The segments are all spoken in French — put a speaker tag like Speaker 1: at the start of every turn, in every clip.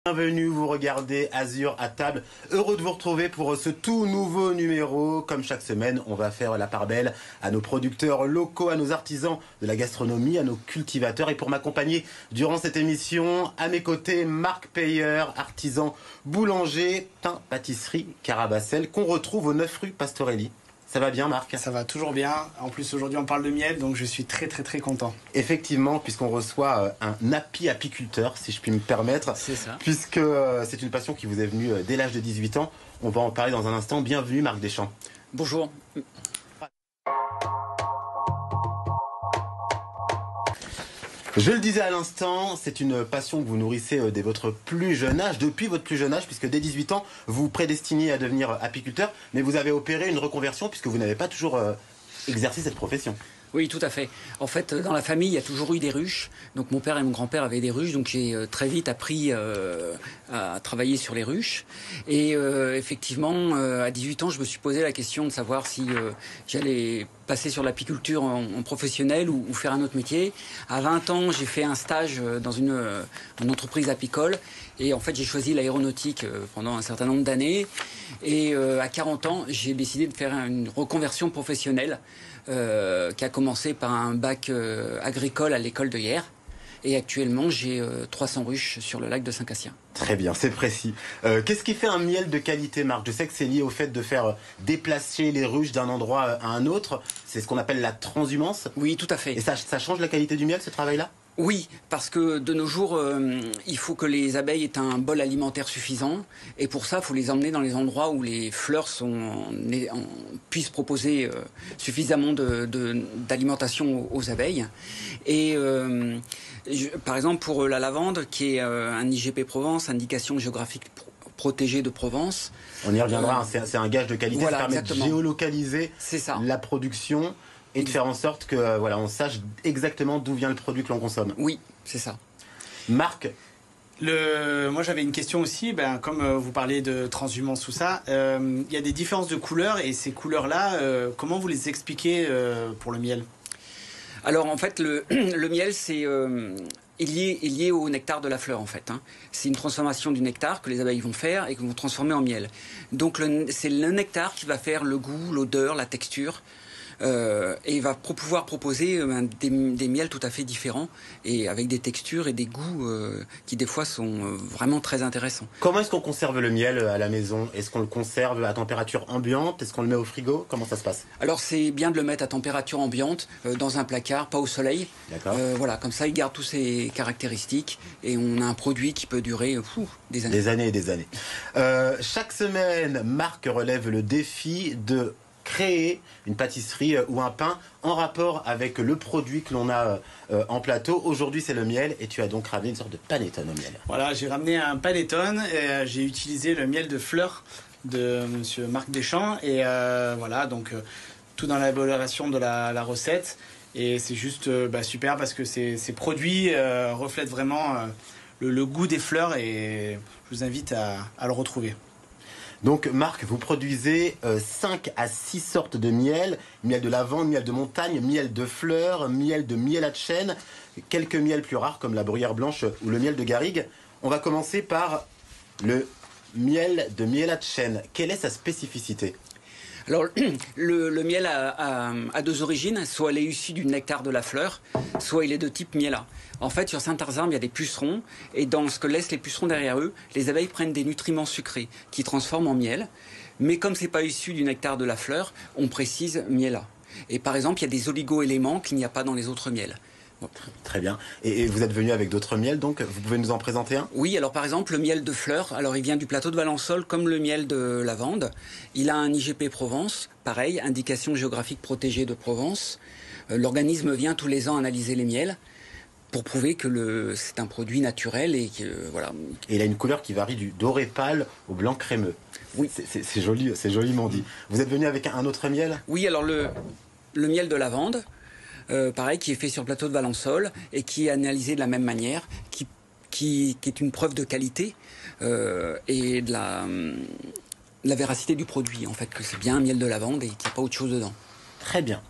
Speaker 1: Bienvenue, vous regardez Azur à table. Heureux de vous retrouver pour ce tout nouveau numéro. Comme chaque semaine, on va faire la part belle à nos producteurs locaux, à nos artisans de la gastronomie, à nos cultivateurs. Et pour m'accompagner durant cette émission, à mes côtés, Marc Peyer, artisan boulanger, pain, pâtisserie, Carabasel, qu'on retrouve au 9 rue Pastorelli. Ça va bien, Marc?
Speaker 2: Ça va toujours bien. En plus, aujourd'hui, on parle de miel, donc je suis très content.
Speaker 1: Effectivement, puisqu'on reçoit un apiculteur, si je puis me permettre.
Speaker 2: C'est ça.
Speaker 1: Puisque c'est une passion qui vous est venue dès l'âge de 18 ans. On va en parler dans un instant. Bienvenue, Marc Deschamps.
Speaker 3: Bonjour.
Speaker 1: Je le disais à l'instant, c'est une passion que vous nourrissez dès votre plus jeune âge, depuis votre plus jeune âge, puisque dès 18 ans, vous vous prédestiniez à devenir apiculteur, mais vous avez opéré une reconversion puisque vous n'avez pas toujours exercé cette profession.
Speaker 3: Oui, tout à fait. En fait, dans la famille, il y a toujours eu des ruches. Donc mon père et mon grand-père avaient des ruches, donc j'ai très vite appris à travailler sur les ruches. Et effectivement, à 18 ans, je me suis posé la question de savoir si j'allais passer sur l'apiculture en professionnel ou faire un autre métier. À 20 ans, j'ai fait un stage dans une entreprise apicole. Et en fait, j'ai choisi l'aéronautique pendant un certain nombre d'années. Et à 40 ans, j'ai décidé de faire une reconversion professionnelle qui a commencé par un bac agricole à l'école de Hyères. Et actuellement, j'ai 300 ruches sur le lac de Saint-Cassien.
Speaker 1: Très bien, c'est précis. Qu'est-ce qui fait un miel de qualité, Marc? Je sais que c'est lié au fait de faire déplacer les ruches d'un endroit à un autre. C'est ce qu'on appelle la transhumance.
Speaker 3: Oui, tout à fait.
Speaker 1: Et ça change la qualité du miel, ce travail-là?
Speaker 3: Oui, parce que de nos jours, il faut que les abeilles aient un bol alimentaire suffisant. Et pour ça, il faut les emmener dans les endroits où les fleurs puissent proposer suffisamment d'alimentation aux abeilles. Et par exemple, pour la lavande, qui est un IGP Provence, indication géographique protégée de Provence.
Speaker 1: On y reviendra, c'est un gage de qualité,
Speaker 3: voilà,
Speaker 1: ça permet
Speaker 3: exactement.
Speaker 1: de géolocaliser la production et de faire en sorte que on sache exactement d'où vient le produit que l'on consomme.
Speaker 3: Oui, c'est ça.
Speaker 1: Marc?
Speaker 2: Moi, j'avais une question aussi. Comme vous parlez de transhumance, tout ça, il y a des différences de couleurs. Et ces couleurs-là, comment vous les expliquez pour le miel?
Speaker 3: Alors, en fait, le miel, c'est... est lié au nectar de la fleur, en fait. C'est une transformation du nectar que les abeilles vont faire et qu'ils vont transformer en miel. Donc, c'est le nectar qui va faire le goût, l'odeur, la texture. Et il va pouvoir proposer des miels tout à fait différents et avec des textures et des goûts qui des fois sont vraiment très intéressants.
Speaker 1: Comment est-ce qu'on conserve le miel à la maison? Est-ce qu'on le conserve à température ambiante? Est-ce qu'on le met au frigo? Comment ça se passe?
Speaker 3: Alors c'est bien de le mettre à température ambiante, dans un placard, pas au soleil.
Speaker 1: D'accord.
Speaker 3: Voilà, comme ça il garde toutes ses caractéristiques et on a un produit qui peut durer des années.
Speaker 1: Des années et des années. Chaque semaine, Marc relève le défi de créer une pâtisserie ou un pain en rapport avec le produit que l'on a en plateau. Aujourd'hui, c'est le miel et tu as donc ramené une sorte de panettone au miel.
Speaker 2: Voilà, j'ai ramené un panettone et j'ai utilisé le miel de fleurs de monsieur Marc Deschamps et voilà, donc tout dans l'élaboration de la recette et c'est juste super parce que ces produits reflètent vraiment le goût des fleurs et je vous invite à le retrouver.
Speaker 1: Donc Marc, vous produisez 5 à 6 sortes de miel, miel de lavande, miel de montagne, miel de fleurs, miel de miel à de chêne, quelques miels plus rares comme la bruyère blanche ou le miel de garrigue. On va commencer par le miel de miel à de chêne. Quelle est sa spécificité?
Speaker 3: Alors, le miel a deux origines, soit il est issu du nectar de la fleur, soit il est de type miela. En fait, sur certains arbres, il y a des pucerons, et dans ce que laissent les pucerons derrière eux, les abeilles prennent des nutriments sucrés qui transforment en miel. Mais comme c'est pas issu du nectar de la fleur, on précise miela. Et par exemple, il y a des oligo-éléments qu'il n'y a pas dans les autres miels.
Speaker 1: Bon. Très bien. Et vous êtes venu avec d'autres miels, donc vous pouvez nous en présenter un?
Speaker 3: Oui, alors par exemple, le miel de fleurs, alors il vient du plateau de Valençol comme le miel de lavande. Il a un IGP Provence, pareil, indication géographique protégée de Provence. L'organisme vient tous les ans analyser les miels pour prouver que c'est un produit naturel et que voilà.
Speaker 1: Et il a une couleur qui varie du doré pâle au blanc crémeux.
Speaker 3: Oui,
Speaker 1: c'est joli, c'est joliment dit. Vous êtes venu avec un autre miel?
Speaker 3: Oui, alors le miel de lavande. Pareil, qui est fait sur le plateau de Valençol et qui est analysé de la même manière, qui est une preuve de qualité et de la véracité du produit, en fait, que c'est bien un miel de lavande et qu'il n'y a pas autre chose dedans.
Speaker 1: Très bien.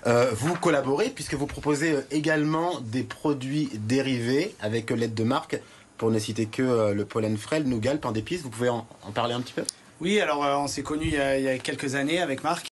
Speaker 1: Vous collaborez puisque vous proposez également des produits dérivés avec l'aide de Marc pour ne citer que le pollen frais, le nougat, le pain d'épices. Vous pouvez en parler un petit peu?
Speaker 2: Oui, alors on s'est connus il y a quelques années avec Marc.